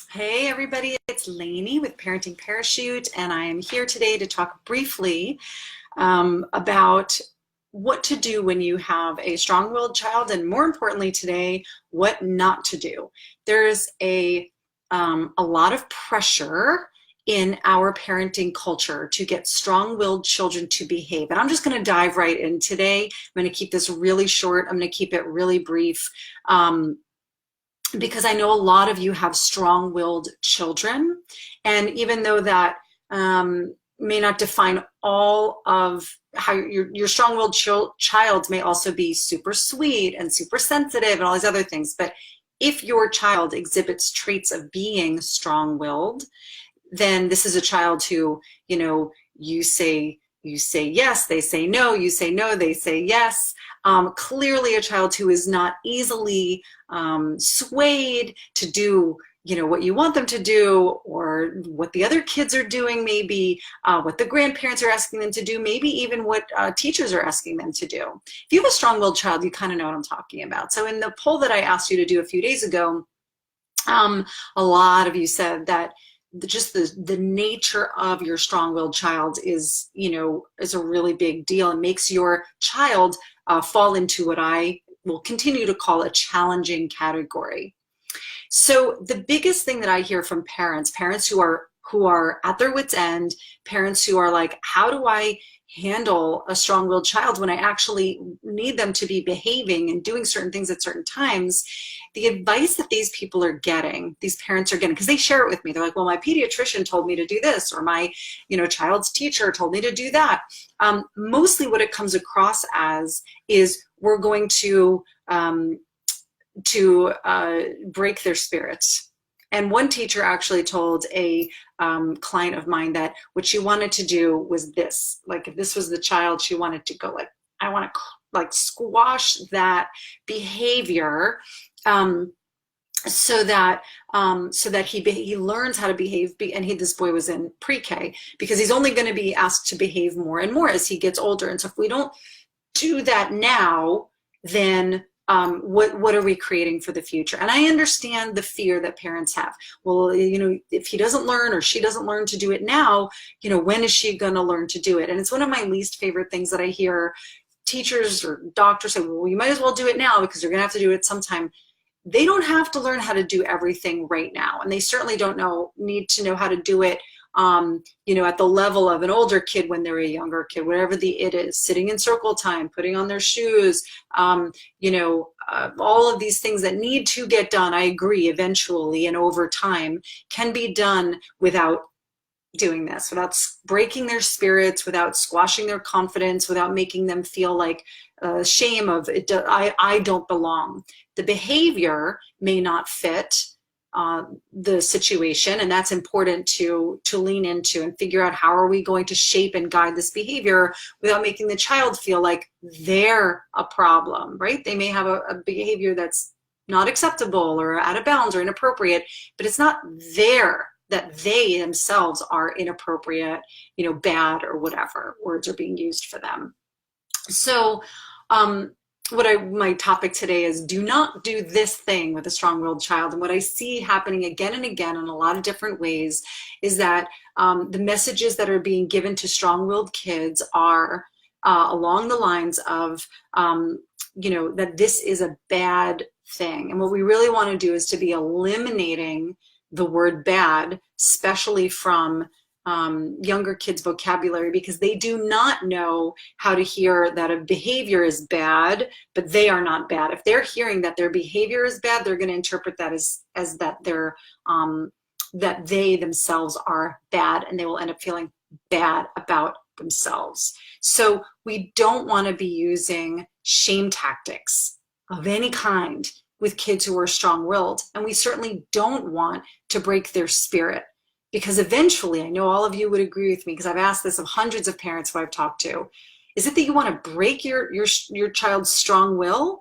Hey everybody, it's Lainey with Parenting Parachute, and I am here today to talk briefly about what to do when you have a strong-willed child, and more importantly today, what not to do. There's a lot of pressure in our parenting culture to get strong-willed children to behave, and I'm just going to dive right in today. I'm going to keep this really short. I'm going to keep it really brief. Because I know a lot of you have strong-willed children, and even though that may not define all of how your strong-willed child may also be super sweet and super sensitive and all these other things, but if your child exhibits traits of being strong-willed, then this is a child who, you say yes, they say no, you say no, they say yes. Clearly a child who is not easily swayed to do what you want them to do, or what the other kids are doing, maybe what the grandparents are asking them to do, maybe even what teachers are asking them to do. If you have a strong-willed child, you kind of know what I'm talking about. So in the poll that I asked you to do a few days ago, a lot of you said that just the nature of your strong-willed child is a really big deal, and makes your child fall into what I will continue to call a challenging category. So the biggest thing that I hear from parents who are at their wits' end, parents who are like, how do I handle a strong-willed child when I actually need them to be behaving and doing certain things at certain times? The advice that these parents are getting, because they share it with me. They're like, well, my pediatrician told me to do this, or my child's teacher told me to do that. Mostly what it comes across as is we're going to break their spirits. And one teacher actually told a client of mine that what she wanted to do was this. Like, if this was the child, she wanted to go like, I want to like squash that behavior, so that he learns how to behave. And this boy was in pre-K, because he's only going to be asked to behave more and more as he gets older. And so if we don't do that now, then what are we creating for the future? And I understand the fear that parents have. Well, if he doesn't learn, or she doesn't learn to do it now, when is she going to learn to do it? And it's one of my least favorite things that I hear teachers or doctors say, well, you might as well do it now because you're going to have to do it sometime. They don't have to learn how to do everything right now. And they certainly don't need to know how to do it at the level of an older kid when they're a younger kid, whatever it is, sitting in circle time, putting on their shoes, all of these things that need to get done, I agree, eventually and over time, can be done without doing this, without breaking their spirits, without squashing their confidence, without making them feel like shame of it. I don't belong. The behavior may not fit the situation, and that's important to lean into and figure out, how are we going to shape and guide this behavior without making the child feel like they're a problem, right? They may have a behavior that's not acceptable or out of bounds or inappropriate, but it's not that they themselves are inappropriate, bad, or whatever words are being used for them. So my topic today is, do not do this thing with a strong-willed child. And what I see happening again and again in a lot of different ways is that the messages that are being given to strong-willed kids are along the lines of, that this is a bad thing. And what we really want to do is to be eliminating the word bad, especially from younger kids' vocabulary, because they do not know how to hear that a behavior is bad, but they are not bad. If they're hearing that their behavior is bad, they're going to interpret that as that that they themselves are bad, and they will end up feeling bad about themselves. So we don't want to be using shame tactics of any kind with kids who are strong-willed, and we certainly don't want to break their spirit. Because eventually, I know all of you would agree with me, because I've asked this of hundreds of parents who I've talked to, is it that you want to break your child's strong will?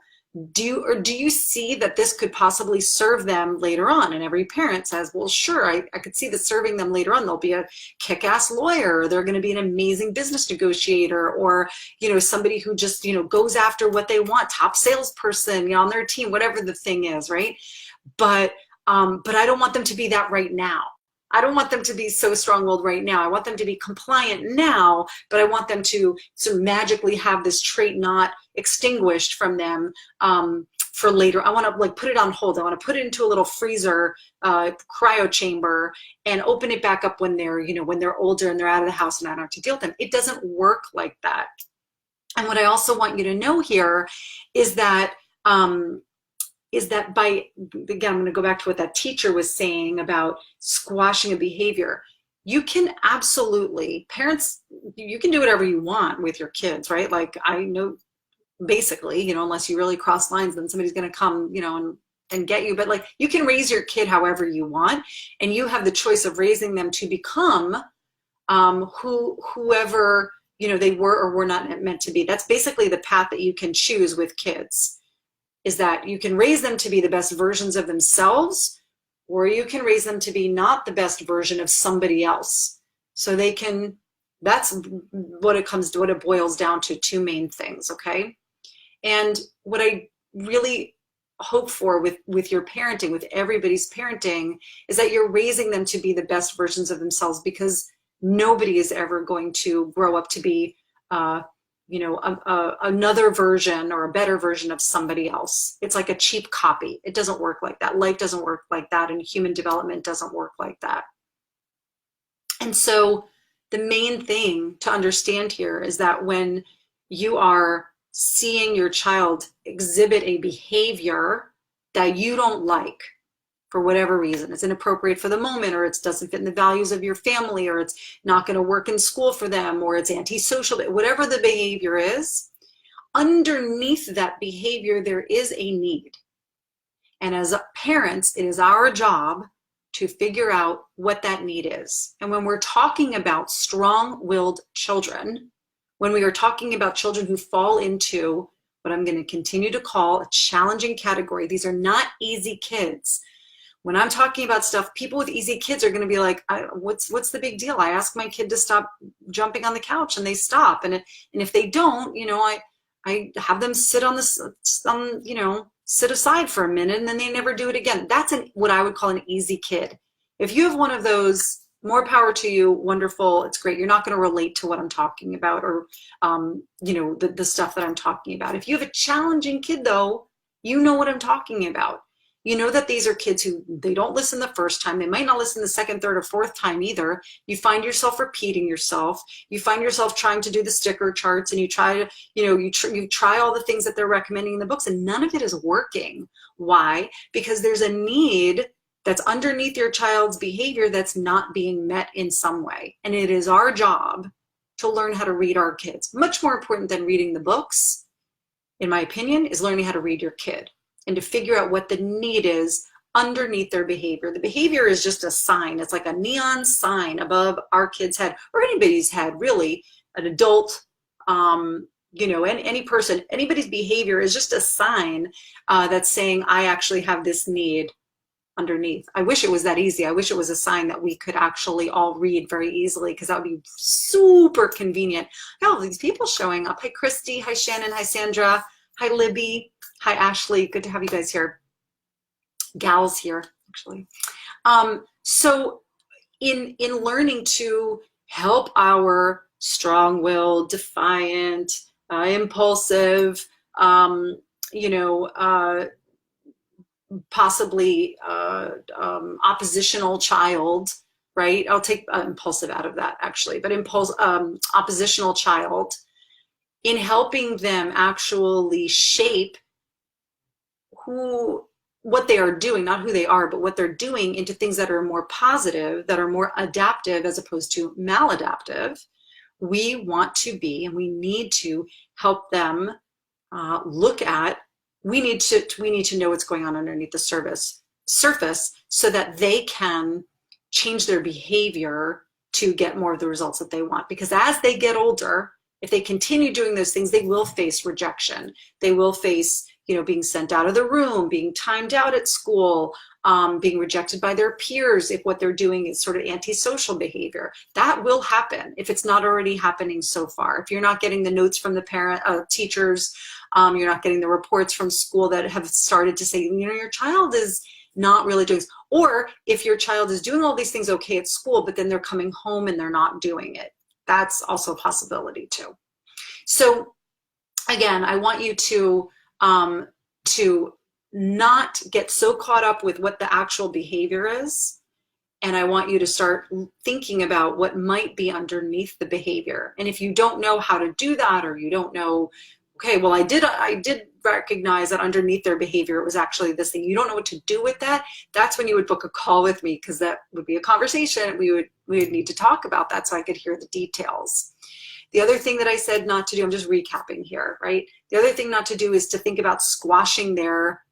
Do you see that this could possibly serve them later on? And every parent says, well, sure, I could see this serving them later on. They'll be a kick-ass lawyer, or they're going to be an amazing business negotiator, or somebody who just goes after what they want, top salesperson on their team, whatever the thing is, right? But But I don't want them to be that right now. I don't want them to be so strong-willed right now. I want them to be compliant now, but I want them to sort of magically have this trait not extinguished from them for later. I want to like put it on hold. I want to put it into a little freezer, cryo chamber, and open it back up when they're, when they're older and they're out of the house and I don't have to deal with them. It doesn't work like that. And what I also want you to know here is that by, again, I'm going to go back to what that teacher was saying about squashing a behavior. You can absolutely, parents, you can do whatever you want with your kids, right? Like I know basically, unless you really cross lines, then somebody's going to come, and get you. But like you can raise your kid however you want, and you have the choice of raising them to become whoever, they were or were not meant to be. That's basically the path that you can choose with kids. Is that you can raise them to be the best versions of themselves, or you can raise them to be not the best version of somebody else. So they can, that's what it boils down to, two main things, okay? And what I really hope for with your parenting, with everybody's parenting, is that you're raising them to be the best versions of themselves, because nobody is ever going to grow up to be another version or a better version of somebody else. It's like a cheap copy. It doesn't work like that. Life doesn't work like that, and human development doesn't work like that. And so the main thing to understand here is that when you are seeing your child exhibit a behavior that you don't like, for whatever reason, it's inappropriate for the moment, or it doesn't fit in the values of your family, or it's not going to work in school for them, or it's antisocial, whatever the behavior is, underneath that behavior, there is a need. And as parents, it is our job to figure out what that need is. And when we're talking about strong-willed children, when we are talking about children who fall into what I'm going to continue to call a challenging category, these are not easy kids. When I'm talking about stuff, people with easy kids are going to be like, what's the big deal? I ask my kid to stop jumping on the couch and they stop. And if they don't, I have them sit on this, sit aside for a minute, and then they never do it again. That's what I would call an easy kid. If you have one of those, more power to you, wonderful, it's great. You're not going to relate to what I'm talking about, or, the stuff that I'm talking about. If you have a challenging kid though, you know what I'm talking about. You know that these are kids who, they don't listen the first time. They might not listen the second, third, or fourth time either. You find yourself repeating yourself. You find yourself trying to do the sticker charts, and you try to, you try all the things that they're recommending in the books, and none of it is working. Why? Because there's a need that's underneath your child's behavior that's not being met in some way. And it is our job to learn how to read our kids. Much more important than reading the books, in my opinion, is learning how to read your kid, and to figure out what the need is underneath their behavior. The behavior is just a sign. It's like a neon sign above our kid's head, or anybody's head, really, an adult, any person, anybody's behavior is just a sign that's saying, I actually have this need underneath. I wish it was that easy. I wish it was a sign that we could actually all read very easily, because that would be super convenient. Oh, these people showing up. Hi, Christy. Hi, Shannon. Hi, Sandra. Hi, Libby. Hi, Ashley. Good to have you guys here. Gals here, actually. So in learning to help our strong-willed, defiant, impulsive, possibly oppositional child, right? I'll take impulsive out of that, actually, but oppositional child, in helping them actually shape what they are doing, not who they are, but what they're doing, into things that are more positive, that are more adaptive as opposed to maladaptive. We want to be, and we need to help them look at, we need to know what's going on underneath the surface so that they can change their behavior to get more of the results that they want. Because as they get older, if they continue doing those things, they will face rejection. They will face, being sent out of the room, being timed out at school, being rejected by their peers if what they're doing is sort of antisocial behavior. That will happen if it's not already happening so far. If you're not getting the notes from the teachers, you're not getting the reports from school that have started to say, your child is not really doing, or if your child is doing all these things okay at school, but then they're coming home and they're not doing it. That's also a possibility too. So again, I want you to not get so caught up with what the actual behavior is. And I want you to start thinking about what might be underneath the behavior. And if you don't know how to do that, or you don't know, okay, well, I did recognize that underneath their behavior, it was actually this thing. You don't know what to do with that. That's when you would book a call with me, because that would be a conversation. We would need to talk about that so I could hear the details. The other thing that I said not to do, I'm just recapping here, right? The other thing not to do is to think about squashing their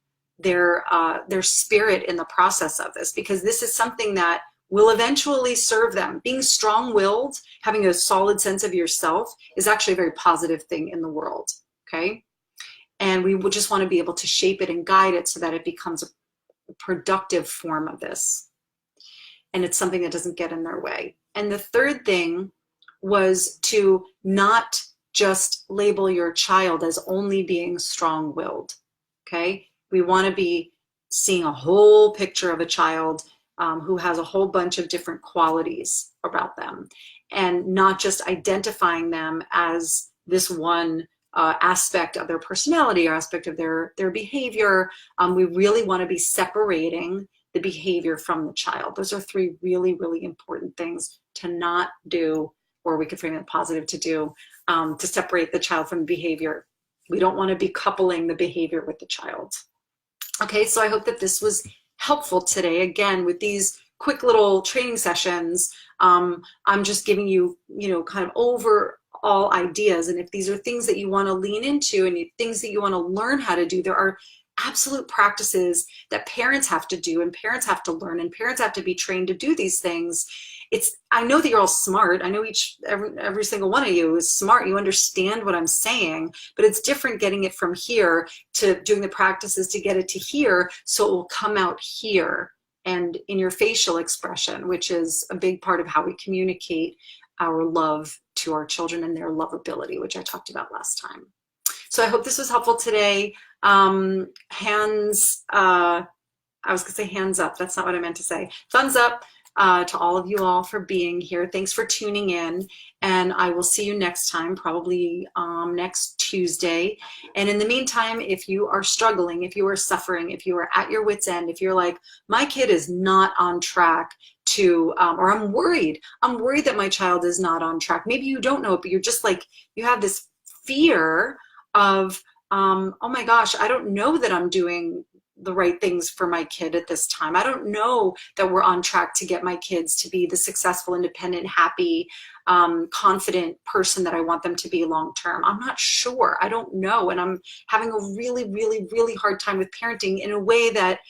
spirit in the process of this, because this is something that will eventually serve them. Being strong-willed, having a solid sense of yourself, is actually a very positive thing in the world, okay? And we would just want to be able to shape it and guide it so that it becomes a productive form of this. And it's something that doesn't get in their way. And the third thing was to not just label your child as only being strong-willed, okay? We want to be seeing a whole picture of a child who has a whole bunch of different qualities about them, and not just identifying them as this one aspect of their personality or aspect of their behavior. We really want to be separating the behavior from the child. Those are three really, really important things to not do, or we could frame it positive to do, to separate the child from the behavior. We don't want to be coupling the behavior with the child. Okay, so I hope that this was helpful today. Again, with these quick little training sessions, I'm just giving you, kind of overall ideas. And if these are things that you want to lean into and things that you want to learn how to do, there are absolute practices that parents have to do, and parents have to learn, and parents have to be trained to do these things. I know that you're all smart. I know every single one of you is smart. You understand what I'm saying, but it's different getting it from here to doing the practices to get it to here, so it will come out here and in your facial expression, which is a big part of how we communicate our love to our children and their lovability, which I talked about last time. So I hope this was helpful today. I was gonna say hands up. That's not what I meant to say. Thumbs up to all of you all for being here. Thanks for tuning in, and I will see you next time, probably next Tuesday. And in the meantime, if you are struggling, if you are suffering, if you are at your wit's end, if you're like, my kid is not on track to, or I'm worried that my child is not on track. Maybe you don't know it, but you're just like, you have this fear of, oh my gosh, I don't know that I'm doing the right things for my kid at this time. I don't know that we're on track to get my kids to be the successful, independent, happy, confident person that I want them to be long term. I'm not sure. I don't know. And I'm having a really, really, really hard time with parenting in a way that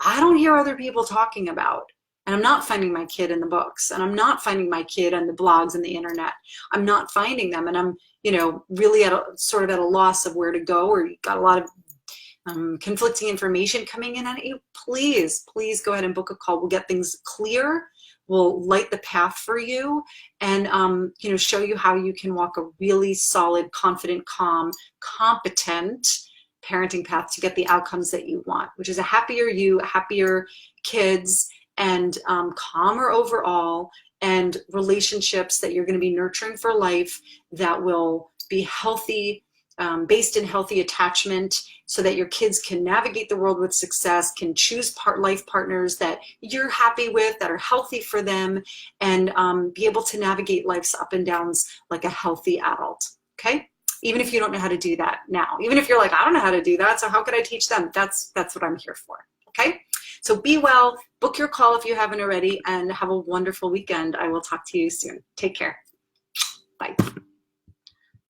I don't hear other people talking about. And I'm not finding my kid in the books, and I'm not finding my kid on the blogs and the internet. I'm not finding them. And I'm, really at a loss of where to go, or you've got a lot of conflicting information coming in on you. Please go ahead and book a call. We'll get things clear. We'll light the path for you, and show you how you can walk a really solid, confident, calm, competent parenting path to get the outcomes that you want, which is a happier you, happier kids, and calmer overall, and relationships that you're going to be nurturing for life that will be healthy, based in healthy attachment, so that your kids can navigate the world with success, can choose life partners that you're happy with, that are healthy for them, and be able to navigate life's up and downs like a healthy adult, okay? Even if you don't know how to do that now. Even if you're like, I don't know how to do that, so how could I teach them? That's what I'm here for, okay? So be well, book your call if you haven't already, and have a wonderful weekend. I will talk to you soon. Take care. Bye.